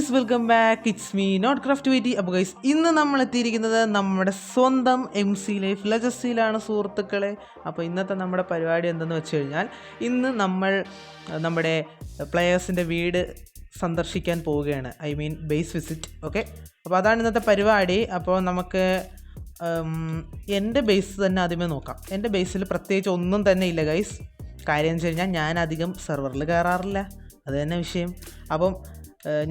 Guys welcome back, it's me not craft. അപ്പോൾ guys ഇന്ന് നമ്മൾ എത്തിയിരിക്കുന്നത് നമ്മുടെ സ്വന്തം MC ലൈഫ് ലെജസിയിലാണ് സുഹൃത്തുക്കളെ. അപ്പോൾ ഇന്നത്തെ നമ്മുടെ പരിപാടി എന്തെന്ന് വെച്ച് കഴിഞ്ഞാൽ, ഇന്ന് നമ്മൾ നമ്മുടെ പ്ലെയേഴ്സിൻ്റെ വീട് സന്ദർശിക്കാൻ പോവുകയാണ്. I mean base visit. Okay, അപ്പോൾ അതാണ് ഇന്നത്തെ പരിപാടി. അപ്പോൾ നമുക്ക് എൻ്റെ ബേസ് തന്നെ ആദ്യമേ നോക്കാം. എൻ്റെ ബേസിൽ പ്രത്യേകിച്ച് ഒന്നും തന്നെ ഇല്ല ഗൈസ്. കാര്യം എന്ന് വെച്ച് കഴിഞ്ഞാൽ ഞാൻ അധികം സെർവറിൽ കയറാറില്ല, അത് തന്നെ വിഷയം. അപ്പം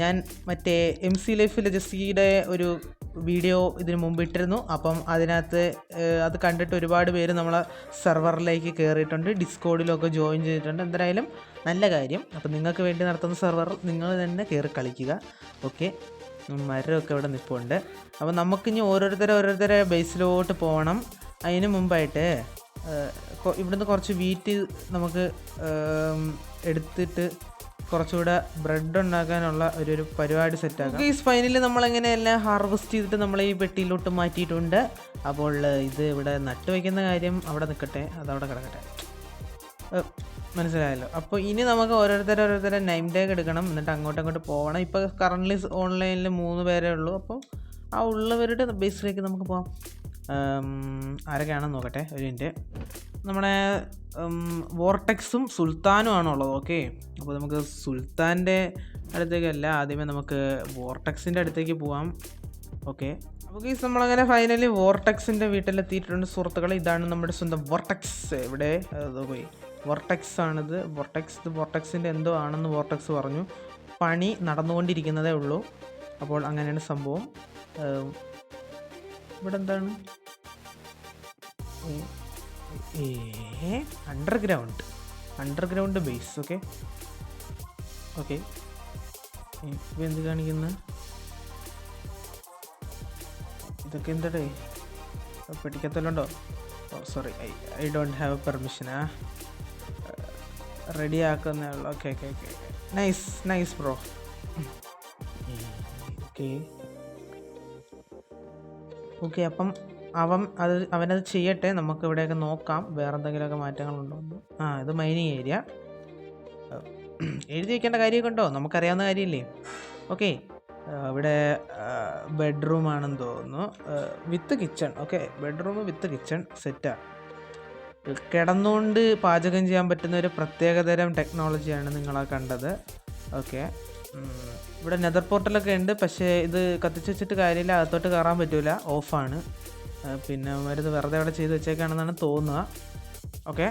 ഞാൻ മറ്റേ MC ലൈഫ് ലെജസിയുടെ ഒരു വീഡിയോ ഇതിന് മുമ്പ് ഇട്ടിരുന്നു. അപ്പം അതിനകത്ത് അത് കണ്ടിട്ട് ഒരുപാട് പേര് നമ്മളെ സെർവറിലേക്ക് കയറിയിട്ടുണ്ട്, ഡിസ്കോഡിലൊക്കെ ജോയിൻ ചെയ്തിട്ടുണ്ട്. എന്തായാലും നല്ല കാര്യം. അപ്പം നിങ്ങൾക്ക് വേണ്ടി നടത്തുന്ന സെർവർ നിങ്ങൾ തന്നെ കയറി കളിക്കുക. ഓക്കെ, മരമൊക്കെ ഇവിടെ നിൽപ്പുണ്ട്. അപ്പം നമുക്കിനി ഓരോരുത്തരെ ബേസിലോട്ട് പോകണം. അതിന് മുമ്പായിട്ട് ഇവിടുന്ന് കുറച്ച് വീറ്റ് നമുക്ക് എടുത്തിട്ട് കുറച്ചുകൂടെ ബ്രെഡ് ഉണ്ടാക്കാനുള്ള ഒരു പരിപാടി സെറ്റാക്കാം. ഈ ഫൈനലി നമ്മളെങ്ങനെയെല്ലാം ഹാർവെസ്റ്റ് ചെയ്തിട്ട് നമ്മൾ ഈ പെട്ടിയിലോട്ട് മാറ്റിയിട്ടുണ്ട്. അപ്പോൾ ഇത് ഇവിടെ നട്ട് വയ്ക്കുന്ന കാര്യം അവിടെ നിൽക്കട്ടെ, അതവിടെ കിടക്കട്ടെ, മനസ്സിലായല്ലോ. അപ്പോൾ ഇനി നമുക്ക് ഓരോരുത്തരെ നെയിം ടാഗ് എടുക്കണം, എന്നിട്ട് അങ്ങോട്ട് പോകണം. ഇപ്പോൾ കറൻ്റ്ലി ഓൺലൈനിൽ 3 പേരേ ഉള്ളൂ. അപ്പോൾ ആ ഉള്ളവരുടെ ബേസിലേക്ക് നമുക്ക് പോകാം. ആരൊക്കെയാണെന്ന് നോക്കട്ടെ ഒരു മിനിറ്റ്. നമ്മുടെ വോർട്ടെക്സും സുൽത്താനും ആണുള്ളത്. ഓക്കെ, അപ്പോൾ നമുക്ക് സുൽത്താൻ്റെ അടുത്തേക്കല്ല, ആദ്യമേ നമുക്ക് വോർട്ടെക്സിൻ്റെ അടുത്തേക്ക് പോവാം. ഓക്കെ, അപ്പോൾ ഗൈസ് നമ്മളങ്ങനെ ഫൈനലി വോർട്ടെക്സിൻ്റെ വീട്ടിലെത്തിയിട്ടുണ്ട് സുഹൃത്തുക്കളെ. ഇതാണ് നമ്മുടെ സ്വന്തം വോർട്ടെക്സ്. ഇവിടെ പോയി വോർട്ടെക്സ് ആണിത്. വോർട്ടെക്സിൻ്റെ എന്തോ ആണെന്ന് വോർട്ടെക്സ് പറഞ്ഞു. പണി നടന്നുകൊണ്ടിരിക്കുന്നതേ ഉള്ളൂ. അപ്പോൾ അങ്ങനെയാണ് സംഭവം. ഇവിടെ എന്താണ് അണ്ടർഗ്രൗണ്ട് ബേസ്. ഓക്കെ ഇപ്പം എന്ത് കാണിക്കുന്ന ഇതൊക്കെ എന്താടേ പിടിക്കത്തല്ലുണ്ടോ? Sorry, I don't have permission. Ready ആക്കുന്നേ ഉള്ളൂ. Okay nice bro. ഓക്കെ അപ്പം അവനത് ചെയ്യട്ടെ. നമുക്ക് ഇവിടെയൊക്കെ നോക്കാം വേറെ എന്തെങ്കിലുമൊക്കെ മാറ്റങ്ങളുണ്ടോ. ഇത് മൈനിങ് ഏരിയ. എഴുതി വയ്ക്കേണ്ട കാര്യമൊക്കെ ഉണ്ടോ? നമുക്കറിയാവുന്ന കാര്യമില്ലേ. ഓക്കെ, ഇവിടെ ബെഡ്റൂം ആണെന്ന് തോന്നുന്നു, with kitchen. Okay, bedroom with kitchen സെറ്റാണ്. കിടന്നുകൊണ്ട് പാചകം ചെയ്യാൻ പറ്റുന്ന ഒരു പ്രത്യേകതരം ടെക്നോളജിയാണ് നിങ്ങളാ കണ്ടത്. ഓക്കെ, ഇവിടെ നെതർ പോർട്ടലൊക്കെ ഉണ്ട്, പക്ഷേ ഇത് കത്തിച്ച് വെച്ചിട്ട് കാര്യമില്ല, അകത്തോട്ട് കയറാൻ പറ്റില്ല, ഓഫാണ്. പിന്നെ അവരത് വെറുതെ അവിടെ ചെയ്ത് വെച്ചേക്കാണെന്നാണ് തോന്നുക. ഓക്കെ,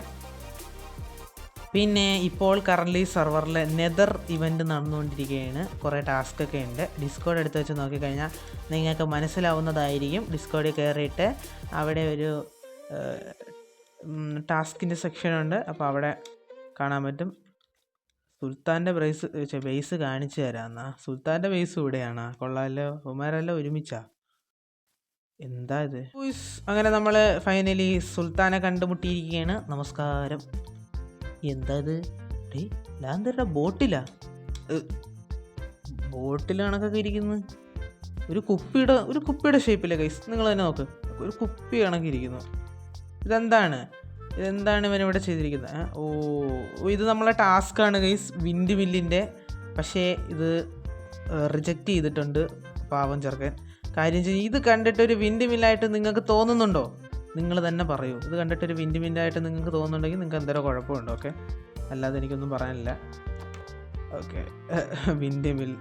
പിന്നെ ഇപ്പോൾ കറൻ്റ്ലി സെർവറിൽ നെതർ ഇവൻറ്റ് നടന്നുകൊണ്ടിരിക്കുകയാണ്. കുറേ ടാസ്കൊക്കെ ഉണ്ട്. ഡിസ്കോഡ് എടുത്ത് വെച്ച് നോക്കിക്കഴിഞ്ഞാൽ നിങ്ങൾക്ക് മനസ്സിലാവുന്നതായിരിക്കും. ഡിസ്കോഡിൽ കയറിയിട്ട് അവിടെ ഒരു ടാസ്കിൻ്റെ സെക്ഷനുണ്ട്. അപ്പോൾ അവിടെ കാണാൻ പറ്റും. സുൽത്താൻ്റെ ബേസ് കാണിച്ചു തരാമെന്നാ. സുൽത്താൻ്റെ ബേസ് ഇവിടെയാണ്. കൊള്ളാമല്ലോ, ഉമാരെല്ലാം ഒരുമിച്ചാ. എന്താ ഇത്? അങ്ങനെ നമ്മൾ ഫൈനലി സുൽത്താനെ കണ്ടുമുട്ടിയിരിക്കുകയാണ്. നമസ്കാരം. എന്താ ഇത്? ലാന്തരുടെ ബോട്ടിൽ കണക്കൊക്കെ ഇരിക്കുന്നു. ഒരു കുപ്പിയുടെ ഷേപ്പിലെ ഗൈസ്, നിങ്ങൾ തന്നെ നോക്ക്, ഒരു കുപ്പി കണക്കിരിക്കുന്നു. ഇതെന്താണ് ഇവനിവിടെ ചെയ്തിരിക്കുന്നത്? ഇത് നമ്മളെ ടാസ്ക്കാണ് ഗൈസ്, വിൻഡ് മില്ലിൻ്റെ. പക്ഷേ ഇത് റിജക്റ്റ് ചെയ്തിട്ടുണ്ട് പാവം ചെറുക്കൻ. കാര്യം ചെയ്യും, ഇത് കണ്ടിട്ടൊരു വിൻഡ് മില്ലായിട്ട് നിങ്ങൾക്ക് തോന്നുന്നുണ്ടോ? നിങ്ങൾ തന്നെ പറയൂ. ഇത് കണ്ടിട്ടൊരു വിൻഡ് മില്ലായിട്ട് നിങ്ങൾക്ക് തോന്നുന്നുണ്ടെങ്കിൽ നിങ്ങൾക്ക് എന്തോരോ കുഴപ്പമുണ്ടോ? ഓക്കെ, അല്ലാതെ എനിക്കൊന്നും പറയാനില്ല. ഓക്കെ, വിൻഡ് മിൽ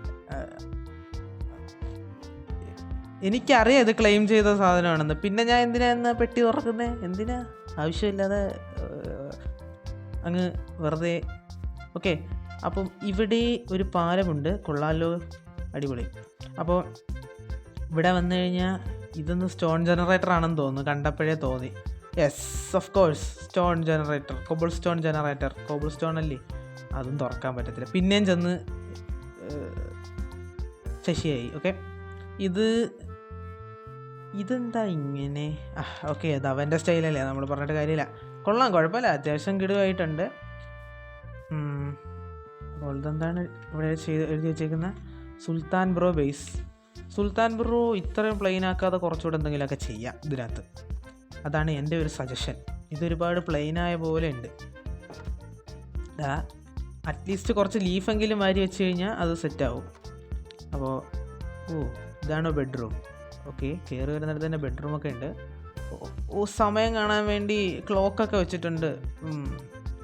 എനിക്കറിയാം ഇത് ക്ലെയിം ചെയ്ത സാധനമാണെന്ന്. പിന്നെ ഞാൻ എന്തിനാ പെട്ടി തുറക്കുന്നത്? എന്തിനാ ആവശ്യമില്ലാതെ അങ്ങ് വെറുതെ. ഓക്കെ, അപ്പം ഇവിടെ ഒരു പാലമുണ്ട്. കൊള്ളാലോ, അടിപൊളി. അപ്പോൾ ഇവിടെ വന്നു കഴിഞ്ഞാൽ ഇതൊന്ന് സ്റ്റോൺ ജനറേറ്റർ ആണെന്ന് തോന്നുന്നു, കണ്ടപ്പോഴേ തോന്നി. Yes, of course stone generator, cobble stone generator. Cobble stone അല്ലേ, അതും തുറക്കാൻ പറ്റത്തില്ല. പിന്നെയും ചെന്ന് ശശിയായി. ഓക്കെ, ഇതെന്താ ഇങ്ങനെ? ഓക്കെ, അത് അവൻ്റെ സ്റ്റൈലല്ലേ, നമ്മൾ പറഞ്ഞിട്ട് കാര്യമില്ല. കൊള്ളാം, കുഴപ്പമില്ല, അത്യാവശ്യം കിടുവായിട്ടുണ്ട്. അപ്പോൾ ഇതെന്താണ് ഇവിടെ എഴുതി വെച്ചേക്കുന്ന? സുൽത്താൻ ബ്രോ ബേസ്. സുൽത്താൻ ബ്രോ ഇത്രയും പ്ലെയിൻ ആക്കാതെ കുറച്ചുകൂടെ എന്തെങ്കിലുമൊക്കെ ചെയ്യാം ഇതിനകത്ത്. അതാണ് എൻ്റെ ഒരു സജഷൻ. ഇതൊരുപാട് പ്ലെയിനായ പോലെ ഉണ്ട്. അറ്റ്ലീസ്റ്റ് കുറച്ച് ലീഫെങ്കിലും വാരി വെച്ച് കഴിഞ്ഞാൽ അത് സെറ്റാവും. അപ്പോൾ ഇതാണോ ബെഡ്റൂം? ഓക്കെ, കയറി വരുന്നിടത്ത് തന്നെ ബെഡ്റൂമൊക്കെ ഉണ്ട്. സമയം കാണാൻ വേണ്ടി ക്ലോക്കൊക്കെ വെച്ചിട്ടുണ്ട്.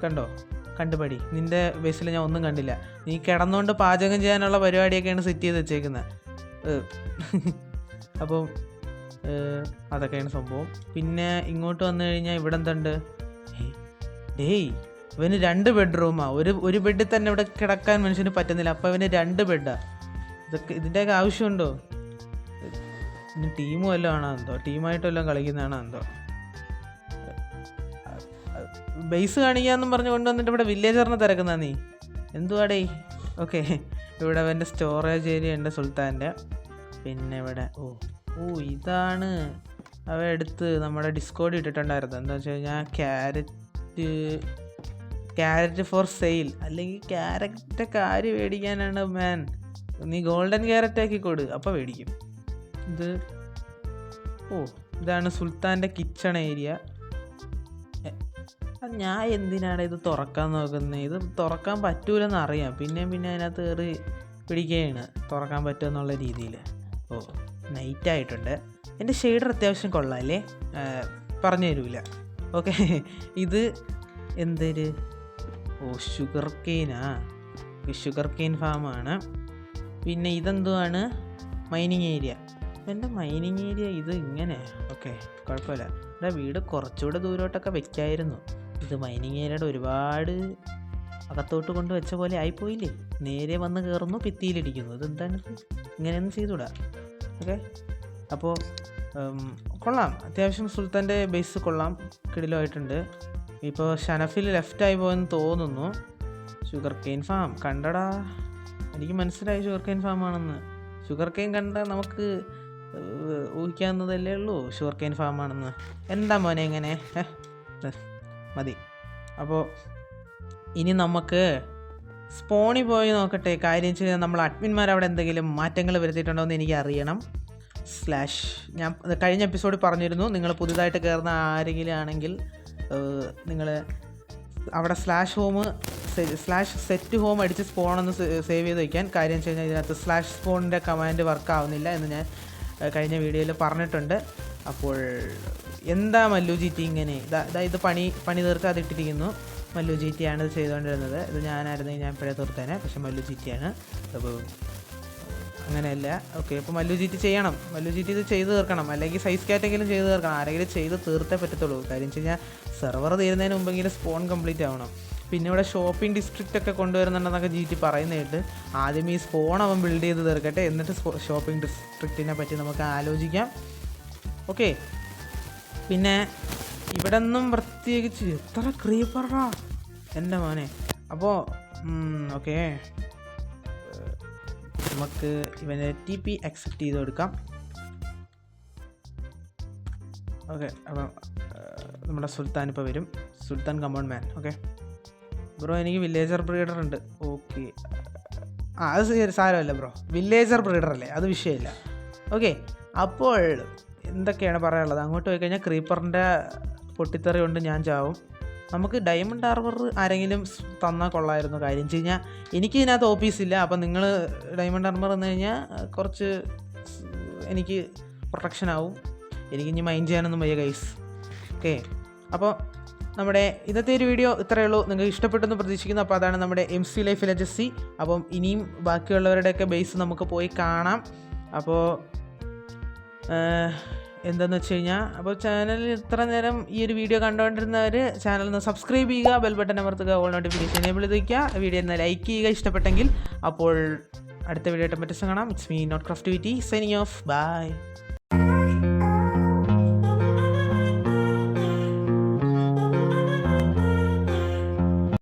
കണ്ടോ? കണ്ടുപടി. നിൻ്റെ ബേസിൽ ഞാൻ ഒന്നും കണ്ടില്ല. നീ കിടന്നുകൊണ്ട് പാചകം ചെയ്യാനുള്ള പരിപാടിയൊക്കെയാണ് സെറ്റ് ചെയ്ത് വെച്ചേക്കുന്നത്. അപ്പം അതൊക്കെയാണ് സംഭവം. പിന്നെ ഇങ്ങോട്ട് വന്നു കഴിഞ്ഞാൽ ഇവിടെ എന്തുണ്ട്? ഇവന് 2 ബെഡ്റൂമാ. ഒരു ബെഡിൽ തന്നെ ഇവിടെ കിടക്കാൻ മനുഷ്യന് പറ്റുന്നില്ല. അപ്പോൾ ഇവന് 2 ബെഡാ. ഇതിൻ്റെയൊക്കെ ആവശ്യമുണ്ടോ? ഇനി ടീമും വല്ലതും ആണോ എന്തോ? ടീമായിട്ട് വല്ലതും കളിക്കുന്നതാണോ എന്തോ? ബേസ് കാണിക്കാമെന്നും പറഞ്ഞ് കൊണ്ടുവന്നിട്ട് ഇവിടെ വില്ലേജറിനെ തിരക്കുന്ന നീ എന്തുവാടേ? ഓക്കെ, ഇവിടെ അവൻ്റെ സ്റ്റോറേജ് ഏരിയ ഉണ്ട് സുൽത്താൻ്റെ. പിന്നെ ഇവിടെ ഇതാണ് അവ എടുത്ത് നമ്മുടെ ഡിസ്കോഡിൽ ഇട്ടിട്ടുണ്ടായിരുന്നു. എന്താ വെച്ച് കഴിഞ്ഞാൽ ക്യാരറ്റ് ഫോർ സെയിൽ, അല്ലെങ്കിൽ ക്യാരറ്റൊക്കെ ആര് മേടിക്കാനാണ് മാൻ? നീ ഗോൾഡൻ ക്യാരറ്റ് ആക്കി കൊടു, അപ്പോൾ മേടിക്കും. ഇതാണ് സുൽത്താൻ്റെ കിച്ചൺ ഏരിയ. ഞാൻ എന്തിനാണ് ഇത് തുറക്കാൻ നോക്കുന്നത്? ഇത് തുറക്കാൻ പറ്റൂലെന്ന് അറിയാം. പിന്നെ അതിനകത്ത് കയറി പിടിക്കുകയാണ് തുറക്കാൻ പറ്റുമെന്നുള്ള രീതിയിൽ. നൈറ്റായിട്ടുണ്ട്. എൻ്റെ ഷെയ്ഡർ അത്യാവശ്യം കൊള്ളാമല്ലേ? പറഞ്ഞു തരൂല. ഓക്കെ, ഇത് എന്തൊരു ഷുഗർ കെയിനാ? ഷുഗർ കെയിൻ ഫാമാണ്. പിന്നെ ഇതെന്തുവാണ്? Mining area. എൻ്റെ മൈനിങ് ഏരിയ ഇത് ഇങ്ങനെ. ഓക്കെ, കുഴപ്പമില്ല. ഇവിടെ വീട് കുറച്ചുകൂടെ ദൂരോട്ടൊക്കെ വെക്കായിരുന്നു. ഇത് മൈനിങ് ഏരിയയുടെ ഒരുപാട് അകത്തോട്ട് കൊണ്ട് വെച്ച പോലെ ആയിപ്പോയില്ലേ? നേരെ വന്ന് കയറുന്നു, ഭിത്തിയിലിടിക്കുന്നു. ഇതെന്താണ്? ഇങ്ങനെയൊന്നും ചെയ്തുകൂടാ. ഓക്കെ, അപ്പോൾ കൊള്ളാം. അത്യാവശ്യം സുൽത്താൻ്റെ ബേസ് കൊള്ളാം, കിടിലമായിട്ടുണ്ട്. ഇപ്പോൾ ഷനഫിൽ ലെഫ്റ്റായി പോയെന്ന് തോന്നുന്നു. ഷുഗർ കെയിൻ ഫാം കണ്ടടാ, എനിക്ക് മനസ്സിലായി ഷുഗർ കെയിൻ ഫാമാണെന്ന്. ഷുഗർ കെയിൻ കണ്ടാൽ നമുക്ക് ഊഹിക്കാവുന്നതല്ലേ ഉള്ളൂ ഷുഗർ കെയിൻ ഫാമാണെന്ന്. എന്താ മോനെ ഇങ്ങനെ? മതി. അപ്പോൾ ഇനി നമുക്ക് സ്പോണിൽ പോയി നോക്കട്ടെ. കാര്യം ചെയ്താൽ നമ്മൾ അഡ്മിന്മാർ അവിടെ എന്തെങ്കിലും മാറ്റങ്ങൾ വരുത്തിയിട്ടുണ്ടോ എന്ന് എനിക്ക് അറിയണം. ഞാൻ കഴിഞ്ഞ എപ്പിസോഡിൽ പറഞ്ഞിരുന്നു, നിങ്ങൾ പുതുതായിട്ട് കയറുന്ന ആരെങ്കിലും ആണെങ്കിൽ നിങ്ങൾ അവിടെ /set home അടിച്ച് സ്പോണൊന്ന് സേവ് ചെയ്ത് വയ്ക്കാൻ. കാര്യം വെച്ച് കഴിഞ്ഞാൽ ഇതിനകത്ത് /spawnൻ്റെ കമാൻഡ് വർക്ക് ആവുന്നില്ല എന്ന് ഞാൻ കഴിഞ്ഞ വീഡിയോയിൽ പറഞ്ഞിട്ടുണ്ട്. അപ്പോൾ എന്താ മല്ലു ജി ടി ഇങ്ങനെ? ഇത് പണി തീർക്കാതെ ഇട്ടിരിക്കുന്നു. മല്ലു ജി ടി ആണ് ഇത് ചെയ്തുകൊണ്ടിരുന്നത്. ഇത് ഞാനായിരുന്നെങ്കിൽ ഞാൻ ഇപ്പോഴേ തീർത്തേനെ. പക്ഷെ മല്ലു ജി ടി ആണ്. അപ്പോൾ അങ്ങനെയല്ല. ഓക്കെ, അപ്പോൾ മല്ലു ജി ടി ചെയ്യണം. മല്ലു ജി ടി ഇത് ചെയ്ത് തീർക്കണം, അല്ലെങ്കിൽ സൈസ് കാറ്റെങ്കിലും ചെയ്ത് തീർക്കണം. ആരെങ്കിലും ചെയ്ത് തീർത്തേ പറ്റത്തുള്ളൂ. കാര്യം വെച്ച് കഴിഞ്ഞാൽ സെർവർ തീരുന്നതിന് മുമ്പെങ്കിലും സ്പോൺ കംപ്ലീറ്റ് ആവണം. പിന്നെ ഇവിടെ ഷോപ്പിംഗ് ഡിസ്ട്രിക്റ്റ് ഒക്കെ കൊണ്ടുവരുന്നുണ്ടെന്നൊക്കെ ജി ടി പറയുന്നതായിട്ട്. ആദ്യം ഈ സ്പോൺ അവൻ ബിൽഡ് ചെയ്ത് തീർക്കട്ടെ, എന്നിട്ട് ഷോപ്പിംഗ് ഡിസ്ട്രിക്റ്റിനെ പറ്റി നമുക്ക് ആലോചിക്കാം. ഓക്കെ, പിന്നെ ഇവിടെ നിന്നും പ്രത്യേകിച്ച് എത്ര ക്രീപ്പറാ എൻ്റെ മോനെ. അപ്പോൾ ഓക്കെ, നമുക്ക് ഇവനെ TP അക്സെപ്റ്റ് ചെയ്ത് കൊടുക്കാം. ഓക്കെ, അപ്പം നമ്മുടെ സുൽത്താൻ ഇപ്പോൾ വരും. സുൽത്താൻ കമോൺ മാൻ. ഓക്കെ ബ്രോ, എനിക്ക് വില്ലേജർ ബ്രീഡർ ഉണ്ട്. ഓക്കെ, അത് സാരമല്ല ബ്രോ, വില്ലേജർ ബ്രീഡർ അല്ലേ, അത് വിഷയമില്ല. ഓക്കെ, അപ്പോൾ എന്തൊക്കെയാണ് പറയാനുള്ളത്? അങ്ങോട്ട് പോയി കഴിഞ്ഞാൽ ക്രീപ്പറിൻ്റെ പൊട്ടിത്തെറി കൊണ്ട് ഞാൻ ചാവും. നമുക്ക് ഡയമണ്ട് ആർമർ ആരെങ്കിലും തന്നാൽ കൊള്ളായിരുന്നു. കാര്യം വെച്ച് കഴിഞ്ഞാൽ എനിക്ക് ഇതിനകത്ത് ഓഫീസില്ല. അപ്പം നിങ്ങൾ ഡയമണ്ട് ആർമർ തന്നു കഴിഞ്ഞാൽ കുറച്ച് എനിക്ക് പ്രൊട്ടക്ഷൻ ആവും. എനിക്കിനി മൈൻഡ് ചെയ്യാനൊന്നും വയ്യ ഗൈസ്. ഓക്കെ, അപ്പോൾ നമ്മുടെ ഇന്നത്തെ ഒരു വീഡിയോ ഇത്രയേ ഉള്ളൂ. നിങ്ങൾക്ക് ഇഷ്ടപ്പെട്ടെന്ന് പ്രതീക്ഷിക്കുന്നു. അപ്പോൾ അതാണ് നമ്മുടെ MC ലൈഫ് ലെജസി. അപ്പം ഇനിയും ബാക്കിയുള്ളവരുടെയൊക്കെ ബേസ് നമുക്ക് പോയി കാണാം. അപ്പോൾ എന്താണെന്ന് വെച്ച് കഴിഞ്ഞാൽ, അപ്പോൾ ചാനലിൽ ഇത്ര നേരം ഈ ഒരു വീഡിയോ കണ്ടുകൊണ്ടിരുന്നവർ ചാനൽ ഒന്ന് സബ്സ്ക്രൈബ് ചെയ്യുക, ബെൽ ബട്ടൺ അമർത്തുക, ഓൾ നോട്ടിഫിക്കേഷൻ എനേബിൾ ചെയ്ത് വയ്ക്കുക, വീഡിയോ ഒന്ന് ലൈക്ക് ചെയ്യുക ഇഷ്ടപ്പെട്ടെങ്കിൽ. അപ്പോൾ അടുത്ത വീഡിയോ ആയിട്ട് മറ്റു കാണാം. It's me not Craftivity signing off. By.